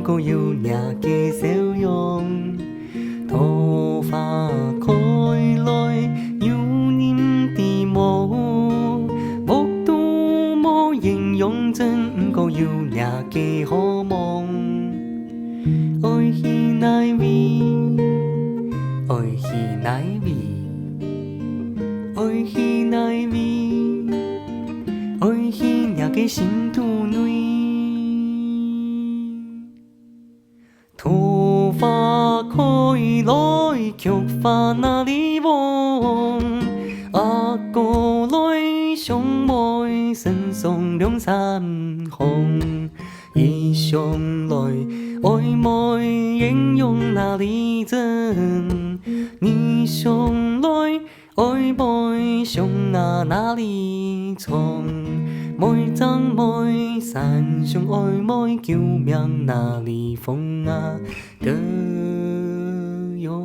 có yêu nhà kia xéo yong thọ pha khôi lối yêu niềm tìm mô bốc tu mô hình dung chân có yêu nhà kia hô mong ôi khi nai vi ôi khi nai vi ôi khi nai vi ôi khi nhà kia xin tu nuôi thu pha khôi lối chúc pha na li vong à cô lối sông môi sân sông đông san hồng一生来爱莫应用哪里真？你生来爱莫上啊哪里从？每张每山上爱莫救命哪里风啊的哟。